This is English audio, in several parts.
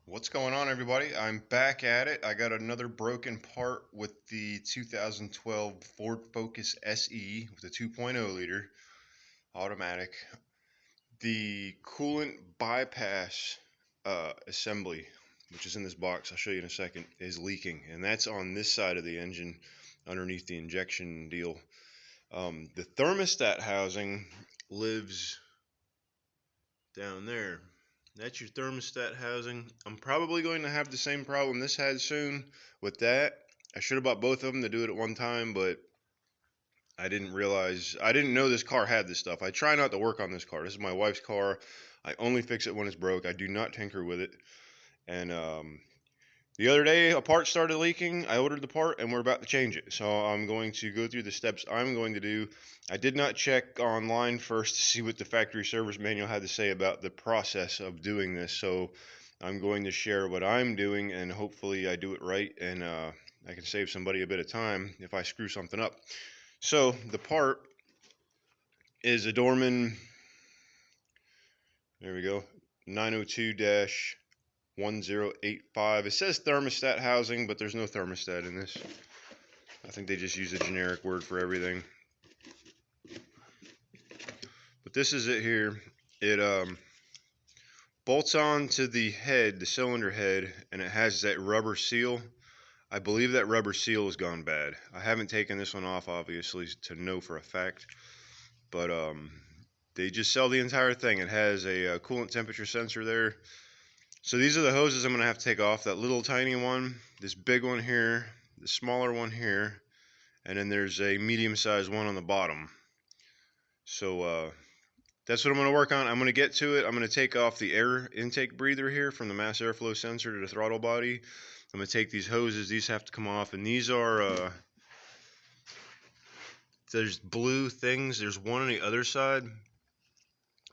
What's going on, everybody? I'm back at it. I got another broken part with the 2012 Ford Focus SE with a 2.0 liter automatic. The coolant bypass assembly, which is in this box, I'll show you in a second, is leaking, and that's on this side of the engine underneath the injection deal. The thermostat housing lives down there. That's your thermostat housing. I'm probably going to have the same problem this had soon with that. I should have bought both of them to do it at one time, but I didn't know this car had this stuff. I try not to work on this car. This is my wife's car. I only fix it when it's broke. I do not tinker with it. And the other day, a part started leaking. I ordered the part, and we're about to change it. So I'm going to go through the steps I'm going to do. I did not check online first to see what the factory service manual had to say about the process of doing this. So I'm going to share what I'm doing, and hopefully I do it right, and I can save somebody a bit of time if I screw something up. So the part is a Dorman, there we go, 902-1085. It says thermostat housing, but there's no thermostat in this. I think they just use a generic word for everything. But this is it here. It bolts on to the head, the cylinder head, and it has that rubber seal. I believe that rubber seal has gone bad. I haven't taken this one off, obviously, to know for a fact. But they just sell the entire thing. It has a coolant temperature sensor there. So these are the hoses I'm going to have to take off. That little tiny one, this big one here, the smaller one here, and then there's a medium-sized one on the bottom. So that's what I'm going to work on. I'm going to get to it. I'm going to take off the air intake breather here from the mass airflow sensor to the throttle body. I'm going to take these hoses. These have to come off, and these are there's blue things. There's one on the other side.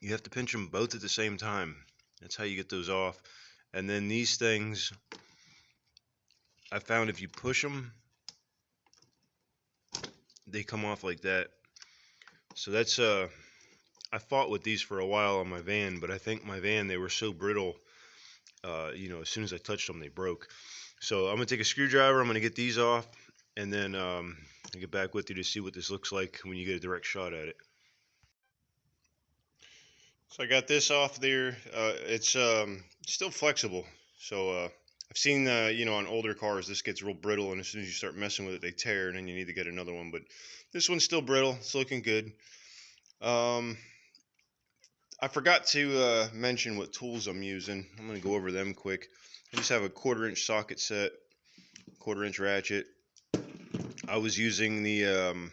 You have to pinch them both at the same time. That's how you get those off. And then these things, I found if you push them, they come off like that. So that's I fought with these for a while on my van, but I think my van, they were so brittle, as soon as I touched them, they broke. So I'm gonna take a screwdriver, I'm gonna get these off, and then I'll get back with you to see what this looks like when you get a direct shot at it. So I got this off there. It's still flexible. So I've seen, on older cars, this gets real brittle, and as soon as you start messing with it, they tear, and then you need to get another one. But this one's still brittle. It's looking good. I forgot to mention what tools I'm using. I'm going to go over them quick. I just have a 1/4-inch socket set, 1/4-inch ratchet. I was using the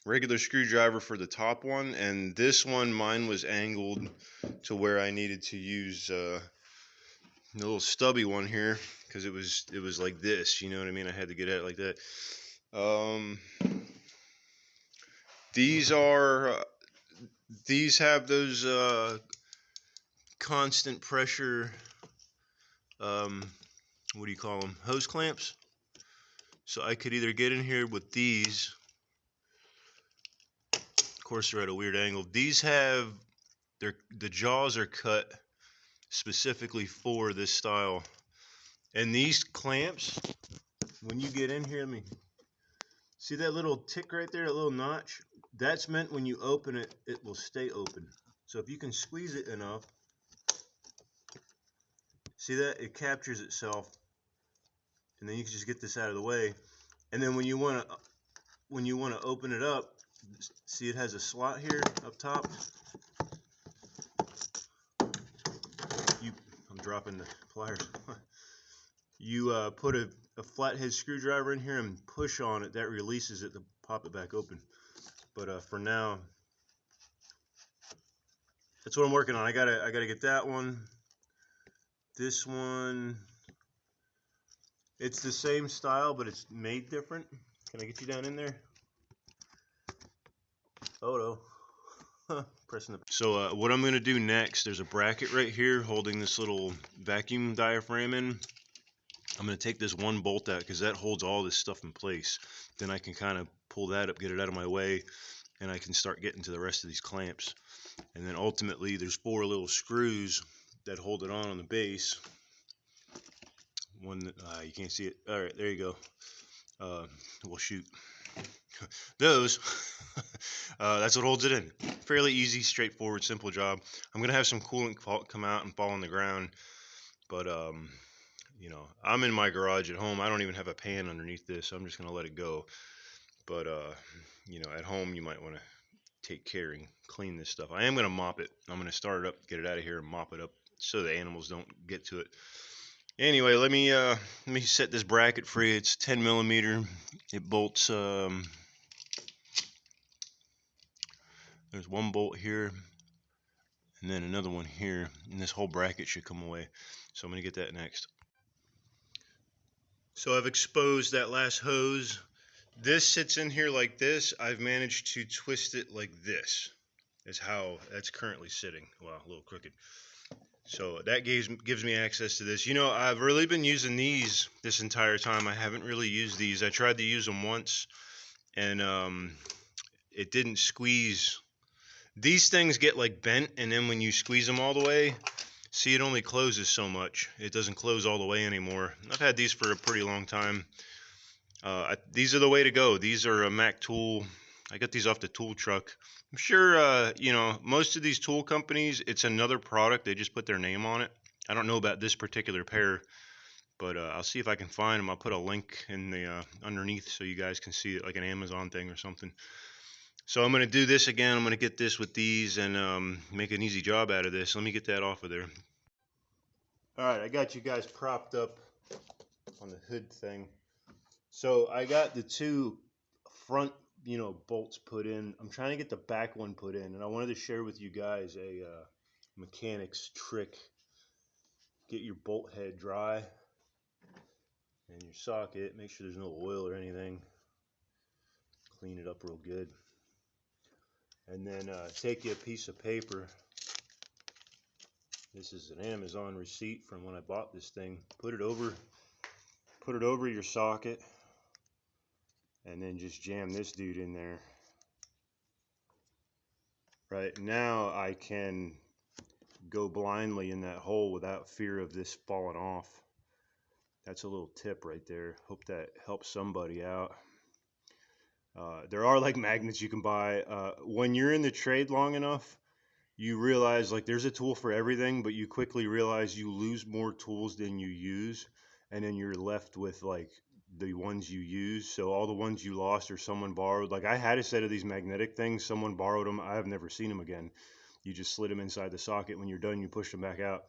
regular screwdriver for the top one, and this one, mine was angled to where I needed to use the little stubby one here, because it was like this, you know what I mean? I had to get at it like that. These have those constant pressure, what do you call them, hose clamps. So I could either get in here with these. Of course, they're at a weird angle. These have the jaws are cut specifically for this style, and these clamps, when you get in here, let me see that little tick right there, that little notch. That's meant when you open it, it will stay open. So if you can squeeze it enough, see that it captures itself, and then you can just get this out of the way. And then when you want to open it up, see it has a slot here up top. I'm dropping the pliers. You put a flathead screwdriver in here and push on it. That releases it to pop it back open. But for now, that's what I'm working on. I gotta get that one. This one, it's the same style, but it's made different. Can I get you down in there? Oh no. Pressing the. So what I'm gonna do next, there's a bracket right here holding this little vacuum diaphragm in. I'm going to take this one bolt out because that holds all this stuff in place. Then I can kind of pull that up, get it out of my way, and I can start getting to the rest of these clamps. And then ultimately there's 4 little screws that hold it on the base. one that you can't see it. All right, there you go. Well, shoot. Those, that's what holds it in. Fairly easy, straightforward, simple job. I'm gonna have some coolant come out and fall on the ground, but you know, I'm in my garage at home. I don't even have a pan underneath this, so I'm just gonna let it go. But you know, at home you might want to take care and clean this stuff. I am gonna mop it. I'm gonna start it up, get it out of here, and mop it up so the animals don't get to it. Anyway, let me set this bracket free. It's 10 millimeter. It bolts. There's one bolt here, and then another one here, and this whole bracket should come away. So I'm gonna get that next. So I've exposed that last hose. This sits in here like this. I've managed to twist it like this. Is how that's currently sitting. Wow, a little crooked. So that gives me access to this. You know, I've really been using these this entire time. I haven't really used these. I tried to use them once, and it didn't squeeze. These things get like bent, and then when you squeeze them all the way, see, it only closes so much. It doesn't close all the way anymore. I've had these for a pretty long time. These are the way to go. These are a Mac tool. I got these off the tool truck. I'm sure, you know, most of these tool companies, it's another product. They just put their name on it. I don't know about this particular pair, but I'll see if I can find them. I'll put a link in the underneath so you guys can see it, like an Amazon thing or something. So I'm going to do this again. I'm going to get this with these and make an easy job out of this. Let me get that off of there. All right, I got you guys propped up on the hood thing. So I got the two front, you know, bolts put in. I'm trying to get the back one put in, and I wanted to share with you guys a mechanic's trick. Get your bolt head dry and your socket. Make sure there's no oil or anything. Clean it up real good. And then take you a piece of paper. This is an Amazon receipt from when I bought this thing. Put it over your socket, and then just jam this dude in there. Right now I can go blindly in that hole without fear of this falling off. That's a little tip right there. Hope that helps somebody out. There are like magnets you can buy. When you're in the trade long enough, you realize like there's a tool for everything, but you quickly realize you lose more tools than you use, and then you're left with like the ones you use. So all the ones you lost or someone borrowed, like I had a set of these magnetic things, someone borrowed them, I've never seen them again. You just slid them inside the socket. When you're done, you push them back out.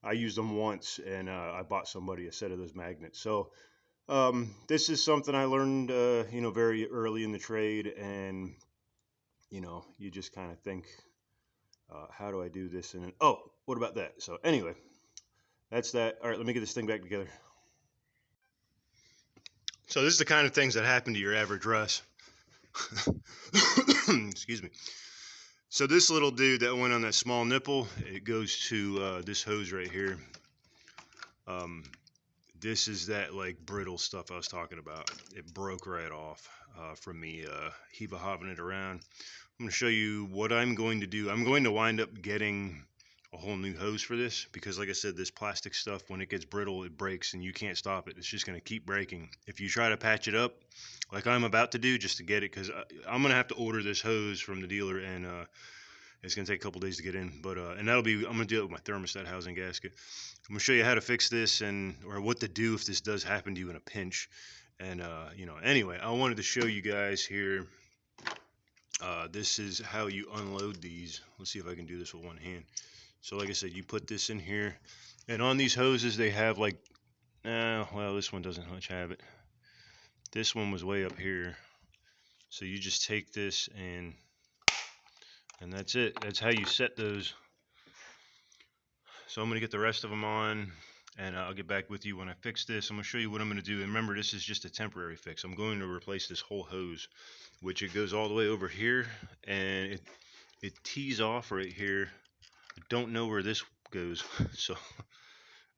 I used them once, and I bought somebody a set of those magnets. So this is something I learned, you know, very early in the trade, and you know, you just kind of think, how do I do this? And then, oh, what about that? So anyway, that's that. All right, let me get this thing back together. So this is the kind of things that happen to your average Russ. Excuse me. So this little dude that went on that small nipple, it goes to this hose right here. This is that like brittle stuff I was talking about. It broke right off from me heave-a-hopping it around. I'm going to show you what I'm going to do. I'm going to wind up getting a whole new hose for this because, like I said, this plastic stuff, when it gets brittle, it breaks and you can't stop it. It's just going to keep breaking. If you try to patch it up, like I'm about to do, just to get it, because I'm going to have to order this hose from the dealer, and it's going to take a couple days to get in. But and that'll be, I'm going to do it with my thermostat housing gasket. I'm going to show you how to fix this or what to do if this does happen to you in a pinch. And you know, anyway, I wanted to show you guys here. This is how you unload these. Let's see if I can do this with one hand. So like I said, you put this in here, and on these hoses they have like, well, this one doesn't much have it. This one was way up here. So you just take this and that's it. That's how you set those. So I'm going to get the rest of them on, and I'll get back with you when I fix this. I'm going to show you what I'm going to do. And remember, this is just a temporary fix. I'm going to replace this whole hose, which it goes all the way over here, and it tees off right here. I don't know where this goes, so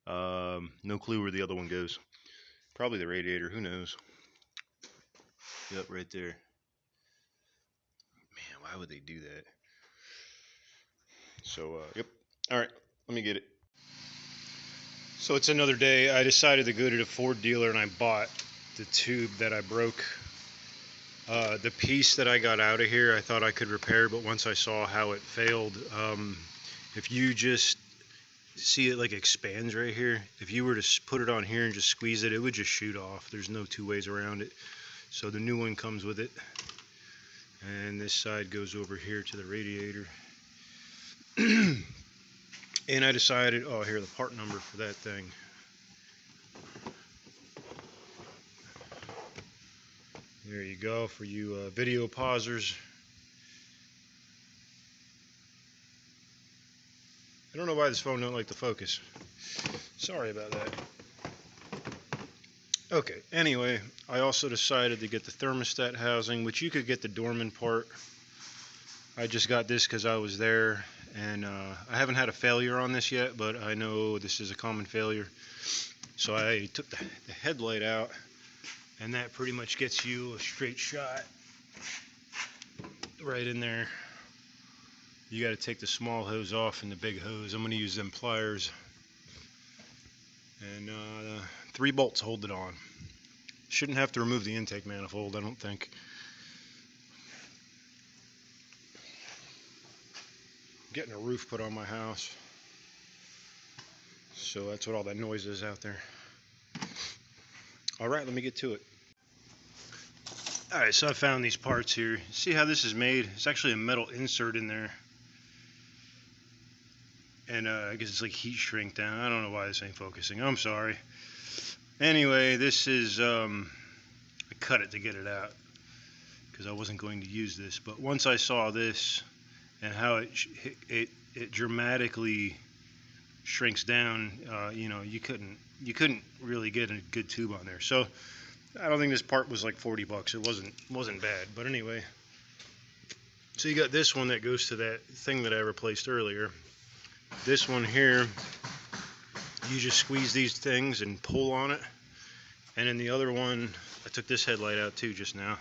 no clue where the other one goes. Probably the radiator, who knows. Yep, right there. Man, why would they do that? So yep. All right, let me get it. So it's another day. I decided to go to the Ford dealer and I bought the tube that I broke. The piece that I got out of here I thought I could repair, but once I saw how it failed, if you just see it like expands right here, if you were to put it on here and just squeeze it, it would just shoot off. There's no two ways around it. So the new one comes with it. And this side goes over here to the radiator. And I decided, oh, here, the part number for that thing. There you go for you video pausers. I don't know why this phone don't like to focus. Sorry about that. Okay, anyway, I also decided to get the thermostat housing, which you could get the Dorman part. I just got this because I was there, and I haven't had a failure on this yet, but I know this is a common failure. So I took the headlight out, and that pretty much gets you a straight shot right in there. You got to take the small hose off and the big hose. I'm going to use them pliers, and 3 bolts hold it on. Shouldn't have to remove the intake manifold, I don't think. Getting a roof put on my house, so that's what all that noise is out there. Alright, let me get to it. Alright, so I found these parts here. See how this is made? It's actually a metal insert in there, and I guess it's like heat shrink down. I don't know why this ain't focusing, I'm sorry. Anyway, this is I cut it to get it out because I wasn't going to use this, but once I saw this and how it dramatically shrinks down, you know, you couldn't really get a good tube on there. So I don't think this part was like 40 bucks. It wasn't bad, but anyway. So you got this one that goes to that thing that I replaced earlier. This one here, you just squeeze these things and pull on it, and then the other one, I took this headlight out too just now.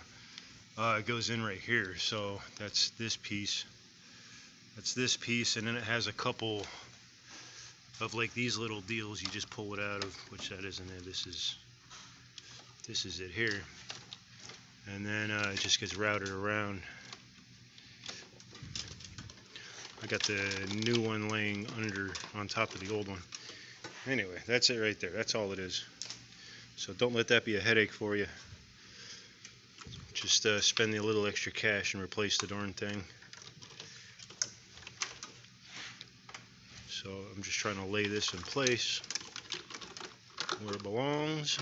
It goes in right here. So that's this piece. That's this piece, and then it has a couple of like these little deals you just pull it out of, which that isn't there. This is it here, and then it just gets routed around. I got the new one laying on top of the old one. Anyway, that's it right there. That's all it is. So don't let that be a headache for you. Just spend a little extra cash and replace the darn thing. So I'm just trying to lay this in place where it belongs.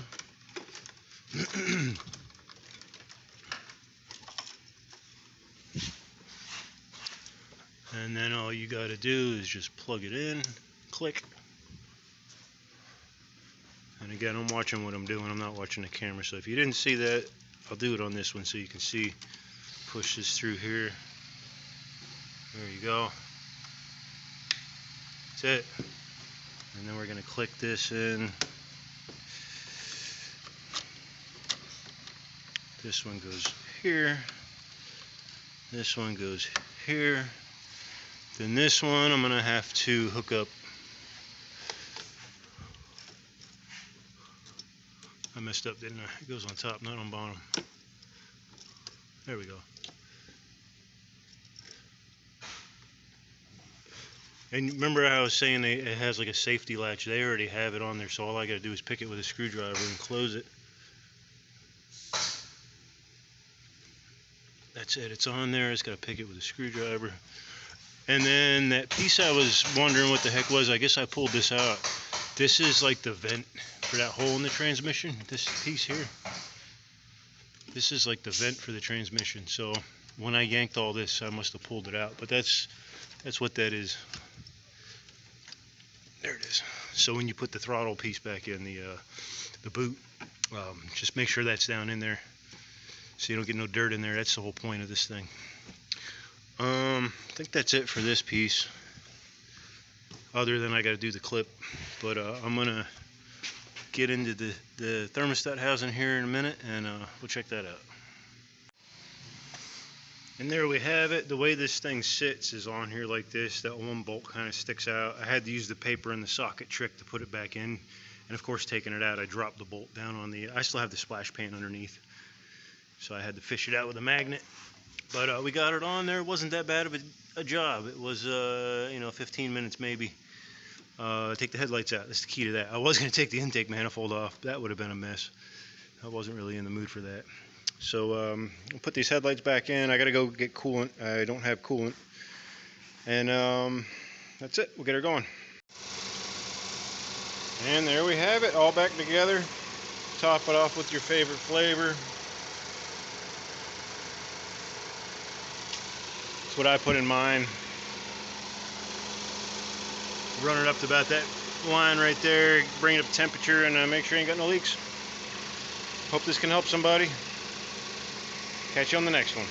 And then all you got to do is just plug it in, click. And again, I'm watching what I'm doing. I'm not watching the camera. So if you didn't see that, I'll do it on this one so you can see. Push this through here. There you go. That's it. And then we're going to click this in. This one goes here. This one goes here. Then this one I'm going to have to hook up. I messed up, didn't I? It goes on top, not on bottom. There we go. And remember how I was saying it has like a safety latch? They already have it on there, so all I got to do is pick it with a screwdriver and close it. That's it. It's on there. I just got to pick it with a screwdriver. And then that piece I was wondering what the heck was. I guess I pulled this out. This is like the vent for that hole in the transmission. This piece here. This is like the vent for the transmission. So when I yanked all this, I must have pulled it out. But that's what that is. There it is. So when you put the throttle piece back in the boot, just make sure that's down in there, so you don't get no dirt in there. That's the whole point of this thing. I think that's it for this piece, other than I got to do the clip. But I'm gonna get into the thermostat housing here in a minute, and we'll check that out. And there we have it. The way this thing sits is on here like this. That one bolt kind of sticks out. I had to use the paper in the socket trick to put it back in. And of course, taking it out, I dropped the bolt down on the, I still have the splash pan underneath. So I had to fish it out with a magnet. But we got it on there. It wasn't that bad of a job. It was, 15 minutes maybe. Take the headlights out. That's the key to that. I was going to take the intake manifold off. That would have been a mess. I wasn't really in the mood for that. So I'll put these headlights back in. I got to go get coolant. I don't have coolant. And that's it. We'll get her going. And there we have it, all back together. Top it off with your favorite flavor. That's what I put in mine. Run it up to about that line right there. Bring it up to temperature and make sure you ain't got no leaks. Hope this can help somebody. Catch you on the next one.